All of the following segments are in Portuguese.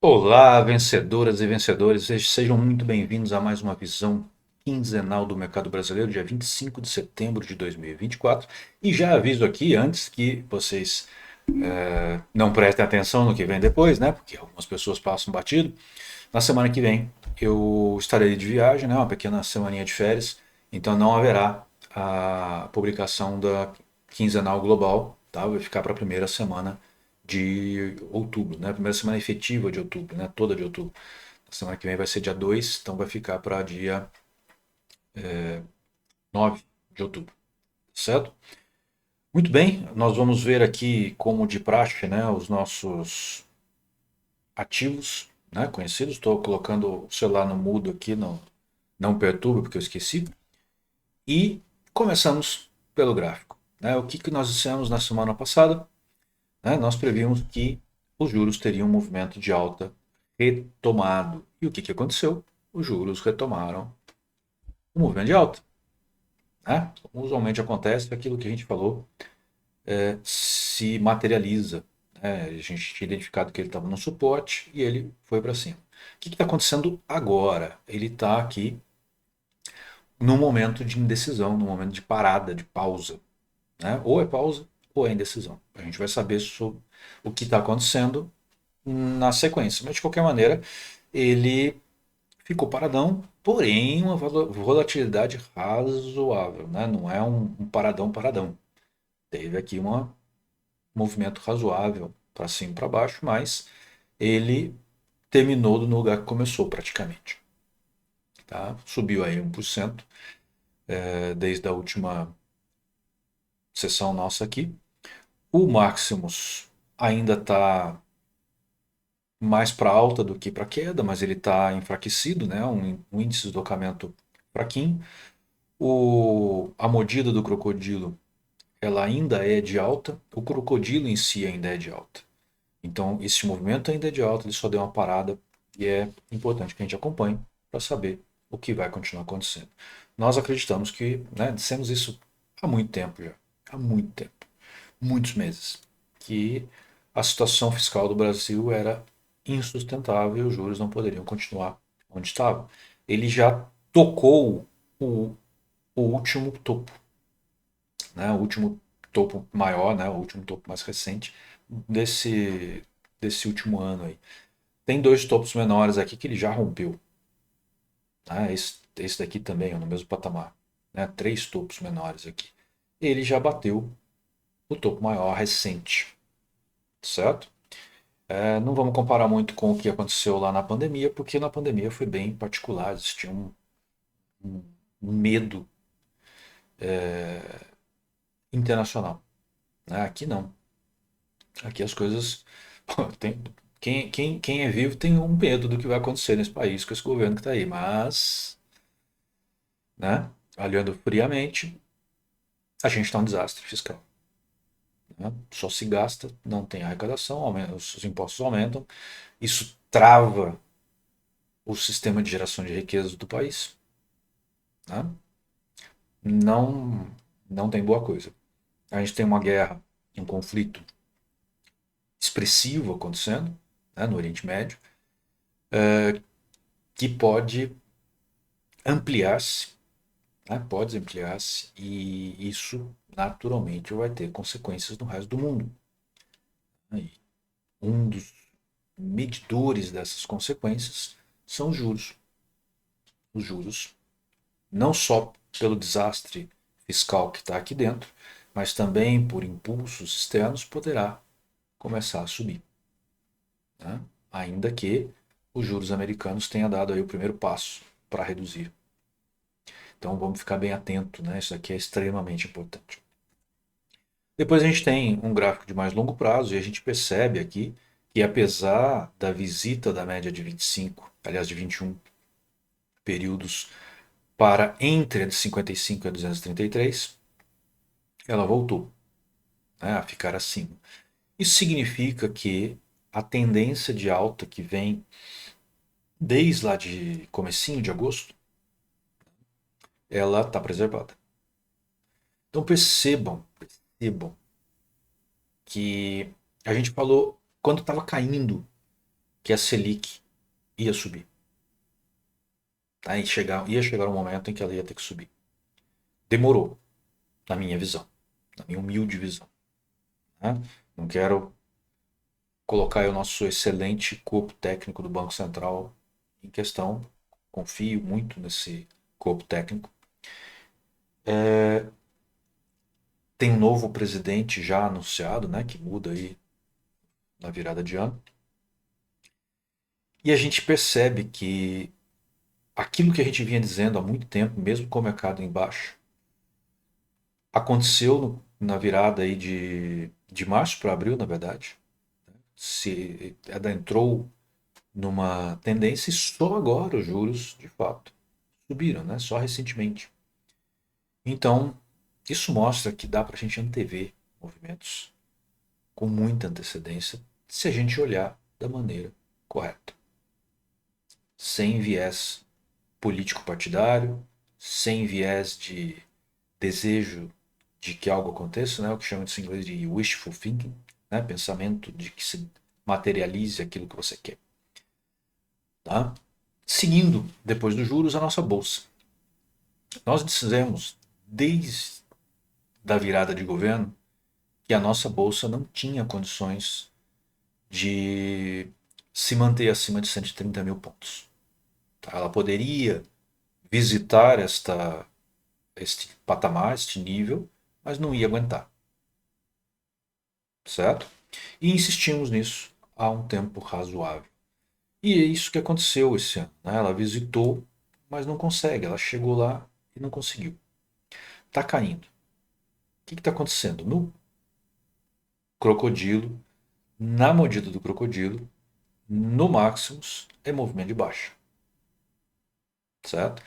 Olá, vencedoras e vencedores, sejam muito bem-vindos a mais uma visão quinzenal do mercado brasileiro, dia 25 de setembro de 2024. E já aviso aqui, antes que vocês não prestem atenção no que vem depois, né? Porque algumas pessoas passam batido. Na semana que vem eu estarei de viagem, né? Uma pequena semaninha de férias, então não haverá a publicação da quinzenal global, tá? Vai ficar para a primeira semana de outubro, né? Primeira semana efetiva de outubro, né? Toda de outubro. A semana que vem vai ser dia 2, então vai ficar para dia 9 de outubro, certo? Muito bem, nós vamos ver aqui, como de praxe, né, os nossos ativos, né, conhecidos. Estou colocando o celular no mudo aqui, não perturbe, porque eu esqueci. E começamos pelo gráfico, né? O que nós dissemos na semana passada? Né? Nós prevíamos que os juros teriam um movimento de alta retomado. E o que aconteceu? Os juros retomaram o movimento de alta. Né? Usualmente acontece aquilo que a gente falou, se materializa. Né? A gente tinha identificado que ele estava no suporte e ele foi para cima. O que está acontecendo agora? Ele está aqui no momento de indecisão, no momento de parada, de pausa. Né? Ou é pausa ou é indecisão. A gente vai saber sobre o que está acontecendo na sequência. Mas de qualquer maneira, ele ficou paradão, porém uma volatilidade razoável. Né? Não é um paradão paradão. Teve aqui um movimento razoável para cima e para baixo, mas ele terminou no lugar que começou praticamente. Tá? Subiu aí 1% desde a última sessão nossa aqui. O Maximus ainda está mais para alta do que para queda, mas ele está enfraquecido, né? Um índice de deslocamento fraquinho. A mordida do crocodilo ela ainda é de alta, o crocodilo em si ainda é de alta. Então, esse movimento ainda é de alta, ele só deu uma parada e é importante que a gente acompanhe para saber o que vai continuar acontecendo. Nós acreditamos que, né, dissemos isso há muito tempo já, há muito tempo, muitos meses, que a situação fiscal do Brasil era insustentável e os juros não poderiam continuar onde estavam. Ele já tocou o último topo, né, o último topo maior, né, o último topo mais recente desse, desse último ano aí. Tem dois topos menores aqui que ele já rompeu. Né? Esse daqui também, ó, no mesmo patamar. Né? Três topos menores aqui. Ele já bateu o topo maior recente. Certo? Não vamos comparar muito com o que aconteceu lá na pandemia, porque na pandemia foi bem particular. Existia um medo internacional. Né? Aqui não. Aqui as coisas. Pô, quem é vivo tem um medo do que vai acontecer nesse país com esse governo que está aí. Mas, né, olhando friamente, a gente está um desastre fiscal. Né? Só se gasta, não tem arrecadação, os impostos aumentam. Isso trava o sistema de geração de riquezas do país. Né? Não, não tem boa coisa. A gente tem uma guerra, um conflito expressivo acontecendo, né, no Oriente Médio, que ampliar-se, né, pode ampliar-se, e isso naturalmente vai ter consequências no resto do mundo. Né? Um dos medidores dessas consequências são os juros. Os juros, não só pelo desastre fiscal que está aqui dentro, mas também por impulsos externos, poderá começar a subir. Né? Ainda que os juros americanos tenham dado aí o primeiro passo para reduzir. Então vamos ficar bem atento, né? Isso aqui é extremamente importante. Depois a gente tem um gráfico de mais longo prazo e a gente percebe aqui que apesar da visita da média de 25, aliás de 21 períodos para entre a de 55 e a 233, ela voltou, né, a ficar acima. Isso significa que a tendência de alta que vem desde lá de comecinho de agosto, ela está preservada. Então percebam que a gente falou quando estava caindo, que a Selic ia subir. Tá? Ia chegar um momento em que ela ia ter que subir. Demorou, na minha visão, na minha humilde visão. Né? Não quero colocar o nosso excelente corpo técnico do Banco Central em questão. Confio muito nesse corpo técnico. Tem um novo presidente já anunciado, né, que muda aí na virada de ano. E a gente percebe que aquilo que a gente vinha dizendo há muito tempo, mesmo com o mercado em baixa, aconteceu na virada aí de março para abril, na verdade. Ela entrou numa tendência e só agora os juros, de fato, subiram, né? Só recentemente. Então, isso mostra que dá para a gente antever movimentos com muita antecedência se a gente olhar da maneira correta. Sem viés político-partidário, sem viés de desejo de que algo aconteça, né? O que chama de em inglês de wishful thinking, né? Pensamento de que se materialize aquilo que você quer. Tá? Seguindo, depois dos juros, a nossa bolsa. Nós dissemos, desde a virada de governo, que a nossa bolsa não tinha condições de se manter acima de 130 mil pontos. Tá? Ela poderia visitar este patamar, este nível, mas não ia aguentar. Certo? E insistimos nisso há um tempo razoável. E é isso que aconteceu esse ano. Né? Ela visitou, mas não consegue. Ela chegou lá e não conseguiu. Está caindo. O que está acontecendo? No crocodilo, na mordida do crocodilo, no Maximus, é movimento de baixa. Certo?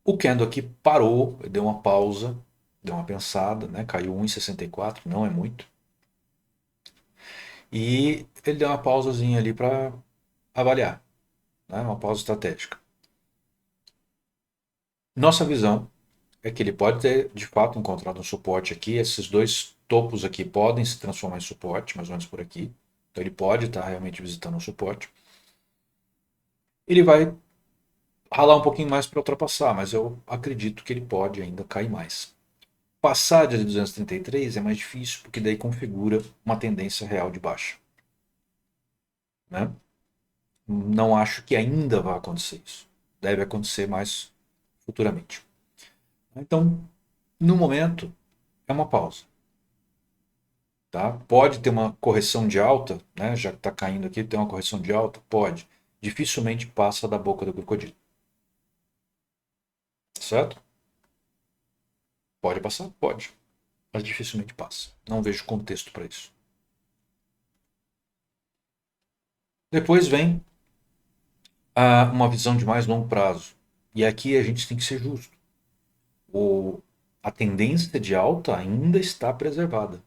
O candle aqui parou, deu uma pausa, deu uma pensada, né? Caiu 1,64, não é muito. E ele deu uma pausazinha ali para avaliar, né? Uma pausa estratégica. Nossa visão é que ele pode ter de fato encontrado um suporte aqui. Esses dois topos aqui podem se transformar em suporte, mais ou menos por aqui. Então ele pode estar realmente visitando um suporte. Ele vai ralar um pouquinho mais para ultrapassar, mas eu acredito que ele pode ainda cair mais. Passar de 233 é mais difícil, porque daí configura uma tendência real de baixa. Né? Não acho que ainda vai acontecer isso. Deve acontecer mais futuramente. Então, no momento, é uma pausa. Tá? Pode ter uma correção de alta, né? Já que está caindo aqui, tem uma correção de alta? Pode. Dificilmente passa da boca do crocodilo. Certo? Pode passar? Pode. Mas dificilmente passa. Não vejo contexto para isso. Depois vem uma visão de mais longo prazo. E aqui a gente tem que ser justo. A tendência de alta ainda está preservada.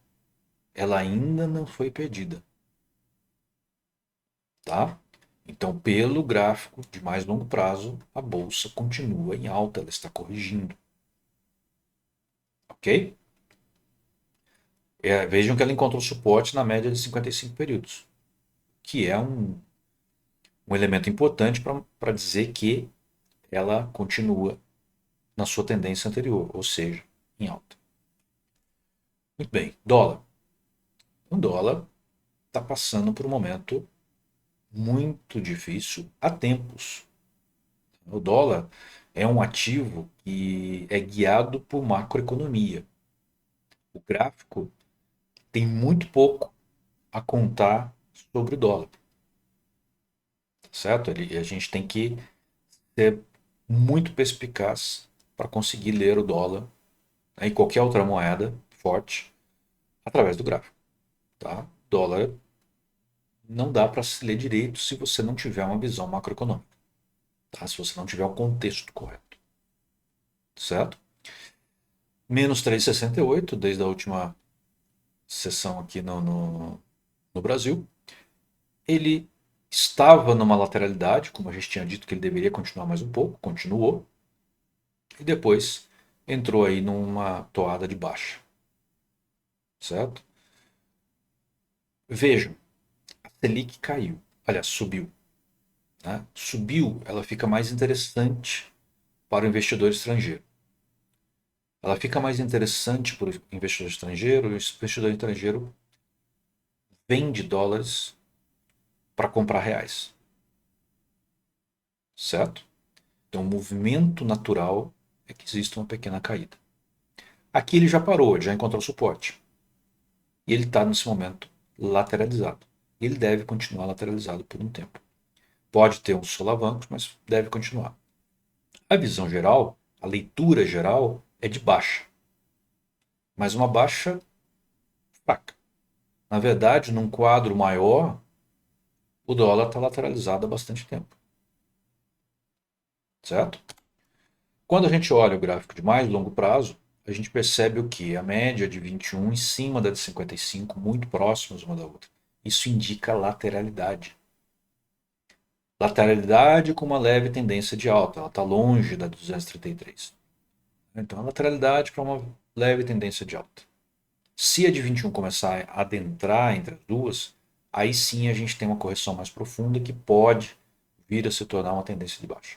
Ela ainda não foi perdida. Tá? Então, pelo gráfico de mais longo prazo, a bolsa continua em alta, ela está corrigindo. Ok? Vejam que ela encontrou suporte na média de 55 períodos, que é um elemento importante para dizer que ela continua na sua tendência anterior, ou seja, em alta. Muito bem, dólar. O dólar está passando por um momento muito difícil há tempos. O dólar é um ativo que é guiado por macroeconomia. O gráfico tem muito pouco a contar sobre o dólar, certo? A gente tem que ser muito perspicaz para conseguir ler o dólar, né, e qualquer outra moeda forte através do gráfico. Tá? Dólar não dá para se ler direito se você não tiver uma visão macroeconômica, tá? Se você não tiver o contexto correto, certo? Menos 3,68 desde a última sessão aqui no Brasil. Ele estava numa lateralidade, como a gente tinha dito que ele deveria continuar mais um pouco, continuou, e depois entrou aí numa toada de baixa, certo? Vejam, a Selic caiu. aliás, subiu, né? Subiu, ela fica mais interessante para o investidor estrangeiro. Ela fica mais interessante para o investidor estrangeiro, e o investidor estrangeiro vende dólares para comprar reais, certo? Então, o movimento natural é que existe uma pequena caída. Aqui ele já parou, ele já encontrou suporte. E ele está, nesse momento, lateralizado. Ele deve continuar lateralizado por um tempo. Pode ter uns solavancos, mas deve continuar. A visão geral, a leitura geral, é de baixa. Mas uma baixa fraca. Na verdade, num quadro maior, o dólar está lateralizado há bastante tempo. Certo? Quando a gente olha o gráfico de mais longo prazo, a gente percebe o que? A média de 21 em cima da de 55, muito próximas uma da outra. Isso indica lateralidade. Lateralidade com uma leve tendência de alta, ela está longe da 233. Então, a lateralidade para uma leve tendência de alta. Se a de 21 começar a adentrar entre as duas, aí sim a gente tem uma correção mais profunda que pode vir a se tornar uma tendência de baixa.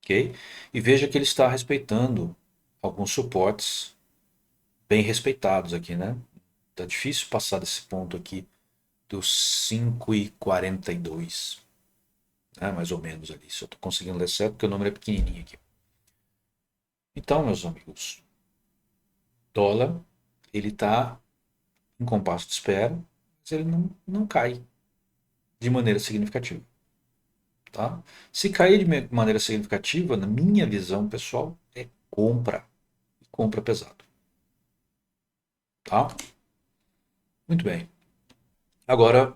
Ok? E veja que ele está respeitando alguns suportes bem respeitados aqui, né? Tá difícil passar desse ponto aqui dos 5,42, né? Mais ou menos ali. Se eu estou conseguindo ler certo, porque o número é pequenininho aqui. Então, meus amigos, dólar, ele está em compasso de espera, mas ele não cai de maneira significativa. Tá? Se cair de maneira significativa, na minha visão pessoal, é compra. Compra pesado. Tá? Muito bem. Agora,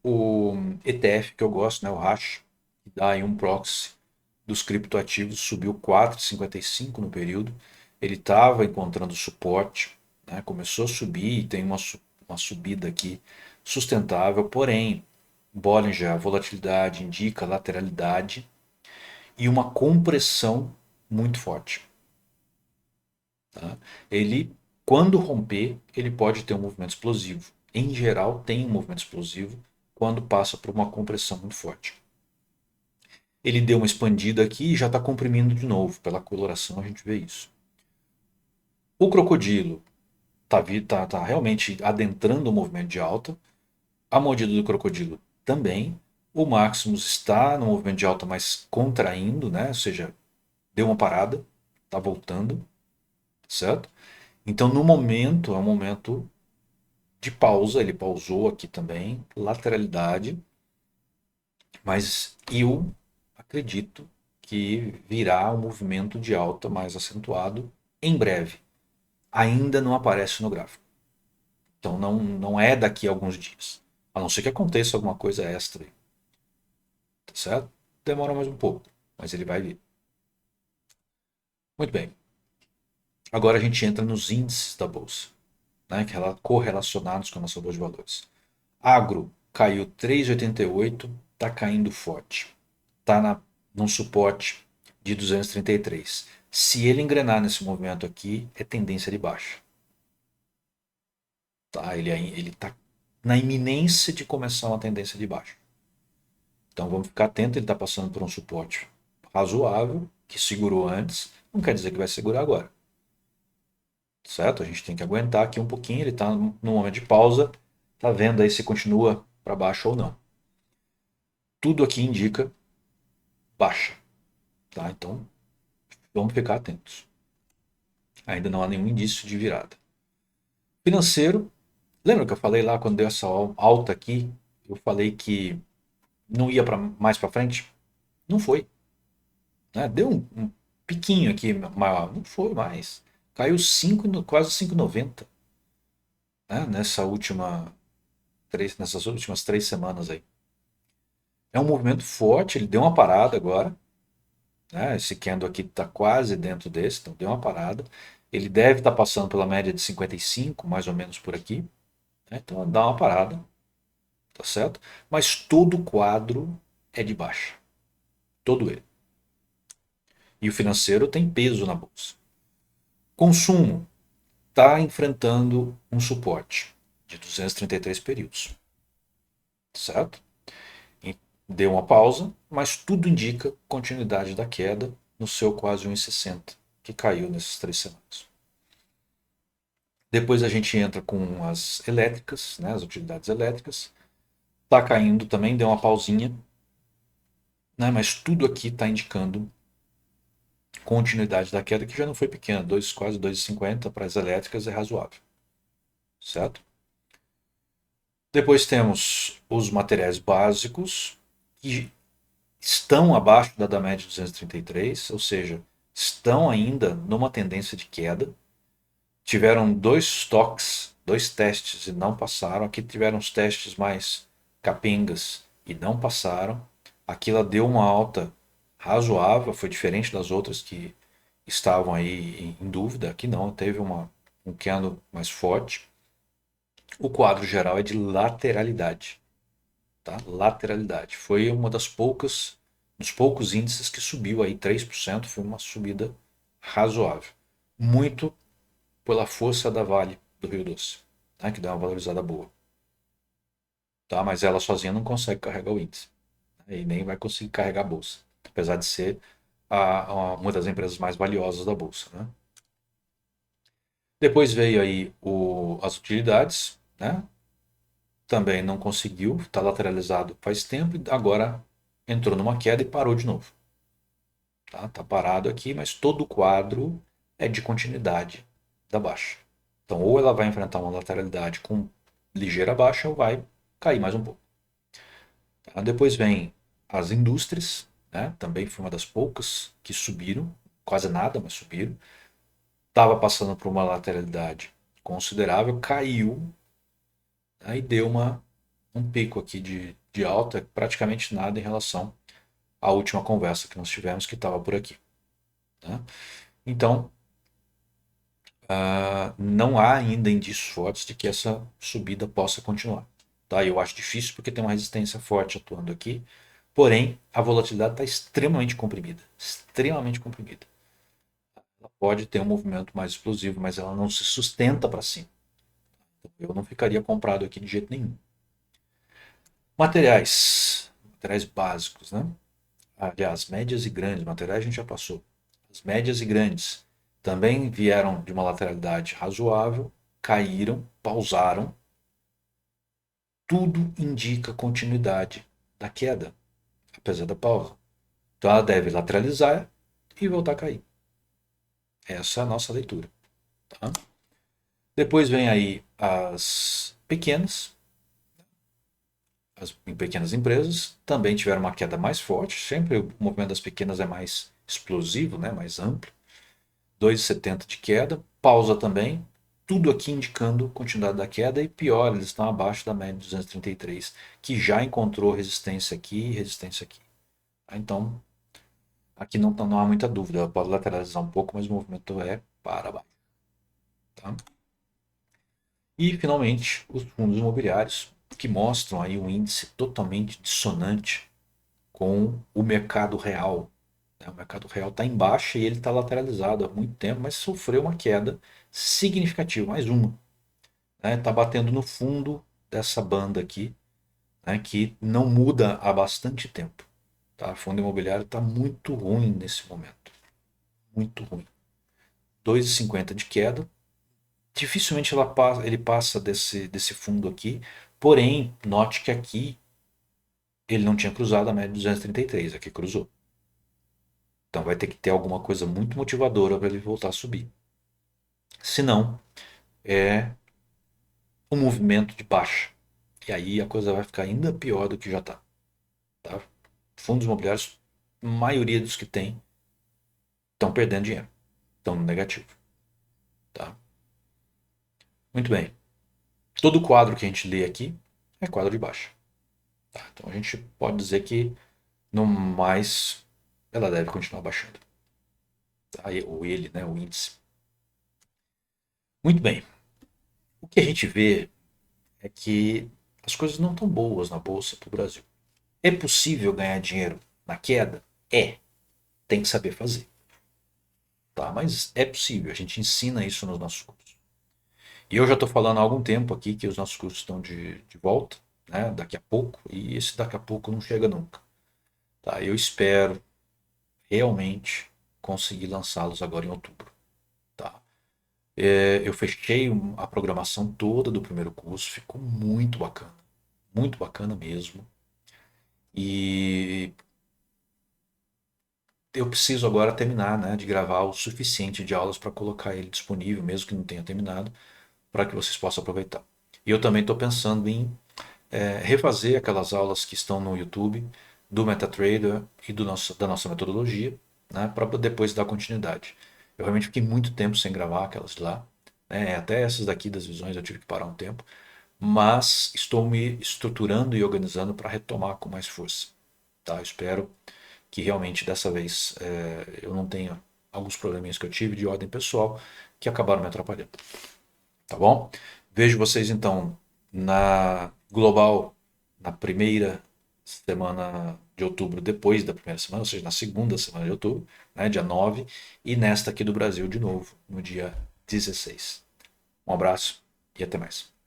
o ETF que eu gosto, né, o Hash, que dá aí um proxy dos criptoativos, subiu 4,55 no período. Ele estava encontrando suporte, né, começou a subir e tem uma subida aqui sustentável, porém, Bollinger, a volatilidade indica lateralidade e uma compressão muito forte. Tá? Ele, quando romper, ele pode ter um movimento explosivo. Em geral, tem um movimento explosivo quando passa por uma compressão muito forte. Ele deu uma expandida aqui e já está comprimindo de novo. Pela coloração a gente vê isso. O crocodilo está realmente adentrando o movimento de alta. A mordida do crocodilo também. O Maximus está no movimento de alta, mas contraindo, né? Ou seja, deu uma parada, está voltando, certo? Então, no momento, é um momento de pausa, ele pausou aqui também, lateralidade, mas eu acredito que virá um movimento de alta mais acentuado em breve. Ainda não aparece no gráfico. Então não é daqui a alguns dias. A não ser que aconteça alguma coisa extra. Tá certo? Demora mais um pouco, mas ele vai vir. Muito bem. Agora a gente entra nos índices da bolsa, né, que correlacionados com a nossa bolsa de valores. Agro caiu 3,88, está caindo forte. Está num suporte de 233. Se ele engrenar nesse movimento aqui, é tendência de baixa. Tá? Ele está na iminência de começar uma tendência de baixa. Então vamos ficar atento, ele está passando por um suporte razoável, que segurou antes, não quer dizer que vai segurar agora. Certo? A gente tem que aguentar aqui um pouquinho, ele está no momento de pausa, está vendo aí se continua para baixo ou não. Tudo aqui indica baixa. Tá? Então vamos ficar atentos. Ainda não há nenhum indício de virada. Financeiro, lembra que eu falei lá quando deu essa alta aqui? Eu falei que não ia mais para frente? Não foi. Né? Deu um piquinho aqui maior, não foi mais. Caiu 5, quase 5,90, né? Nessas últimas 3 semanas aí. É um movimento forte, ele deu uma parada agora. Né? Esse candle aqui está quase dentro desse, então deu uma parada. Ele deve estar passando pela média de 55, mais ou menos por aqui. Né? Então dá uma parada, tá certo? Mas todo o quadro é de baixa. Todo ele. E o financeiro tem peso na bolsa. Consumo está enfrentando um suporte de 233 períodos. certo? E deu uma pausa, mas tudo indica continuidade da queda no seu quase 1,60, que caiu nessas 3 semanas. Depois a gente entra com as elétricas, né, as utilidades elétricas. Está caindo também, deu uma pausinha, né, mas tudo aqui está indicando continuidade da queda, que já não foi pequena, quase 2,50 para as elétricas é razoável, certo? Depois temos os materiais básicos, que estão abaixo da média 233, ou seja, estão ainda numa tendência de queda. Tiveram dois toques, dois testes e não passaram. Aqui tiveram os testes mais capengas e não passaram. Aqui ela deu uma alta razoável, foi diferente das outras que estavam aí em dúvida. Aqui não, teve um candle mais forte. O quadro geral é de lateralidade, tá? Lateralidade. Foi uma dos poucos índices que subiu aí 3%, foi uma subida razoável. Muito pela força da Vale do Rio Doce, né, que dá uma valorizada boa. Tá? Mas ela sozinha não consegue carregar o índice, né, e nem vai conseguir carregar a bolsa, apesar de ser uma das empresas mais valiosas da bolsa. Né? Depois veio aí as utilidades, né? Também não conseguiu, está lateralizado faz tempo e agora entrou numa queda e parou de novo. Tá parado aqui, mas todo o quadro é de continuidade da baixa. Então, ou ela vai enfrentar uma lateralidade com ligeira baixa ou vai cair mais um pouco. Tá? Depois vem as indústrias, né? Também foi uma das poucas que subiram, quase nada, mas subiram. Estava passando por uma lateralidade considerável, caiu, aí deu um pico aqui de alta, praticamente nada em relação à última conversa que nós tivemos, que estava por aqui. Tá? Então, não há ainda indícios fortes de que essa subida possa continuar. Tá? Eu acho difícil porque tem uma resistência forte atuando aqui, porém a volatilidade está extremamente comprimida. Extremamente comprimida. Ela pode ter um movimento mais explosivo, mas ela não se sustenta para cima. Eu não ficaria comprado aqui de jeito nenhum. Materiais básicos, né? Aliás, médias e grandes, materiais a gente já passou. As médias e grandes também vieram de uma lateralidade razoável, caíram, pausaram. Tudo indica continuidade da queda, apesar da pausa. Então ela deve lateralizar e voltar a cair. Essa é a nossa leitura. Tá? Depois vem aí as pequenas empresas, também tiveram uma queda mais forte. Sempre o movimento das pequenas é mais explosivo, né? Mais amplo. 2,70 de queda, pausa também, tudo aqui indicando continuidade da queda e pior, eles estão abaixo da média de 233, que já encontrou resistência aqui e resistência aqui. Então, aqui não há muita dúvida, ela pode lateralizar um pouco, mas o movimento é para baixo. Tá? E, finalmente, os fundos imobiliários, que mostram aí um índice totalmente dissonante com o mercado real. O mercado real está em baixa e ele está lateralizado há muito tempo, mas sofreu uma queda significativa, mais uma. Está batendo no fundo dessa banda aqui, né, que não muda há bastante tempo. Tá? O fundo imobiliário está muito ruim nesse momento. Muito ruim. 2,50 de queda. Dificilmente ele passa desse fundo aqui. Porém, note que aqui ele não tinha cruzado a média de 233. Aqui cruzou. Então vai ter que ter alguma coisa muito motivadora para ele voltar a subir. Se não, é um movimento de baixa. E aí a coisa vai ficar ainda pior do que já está. Tá? Fundos imobiliários, a maioria dos que tem, estão perdendo dinheiro. Estão no negativo. Tá? Muito bem. Todo quadro que a gente lê aqui é quadro de baixa. Tá? Então a gente pode dizer que, no mais, ela deve continuar baixando. Tá? Ou ele, né, o índice. Muito bem. O que a gente vê é que as coisas não estão boas na bolsa para o Brasil. É possível ganhar dinheiro na queda? É. Tem que saber fazer. Tá? Mas é possível. A gente ensina isso nos nossos cursos. E eu já estou falando há algum tempo aqui que os nossos cursos estão de volta. né, daqui a pouco, e esse daqui a pouco não chega nunca. Tá? Eu espero realmente conseguir lançá-los agora em outubro. Tá? Eu fechei a programação toda do primeiro curso, ficou muito bacana mesmo. E eu preciso agora terminar, né, de gravar o suficiente de aulas para colocar ele disponível, mesmo que não tenha terminado, para que vocês possam aproveitar. E eu também estou pensando em refazer aquelas aulas que estão no YouTube do MetaTrader e da nossa metodologia, né, para depois dar continuidade. Eu realmente fiquei muito tempo sem gravar aquelas de lá, né, até essas daqui das visões eu tive que parar um tempo, mas estou me estruturando e organizando para retomar com mais força. Tá? Eu espero que realmente dessa vez eu não tenha alguns probleminhas que eu tive de ordem pessoal que acabaram me atrapalhando. Tá bom? Vejo vocês então na Global, na primeira semana de outubro, depois da primeira semana, ou seja, na segunda semana de outubro, né, dia 9, e nesta aqui do Brasil de novo, no dia 16. Um abraço e até mais.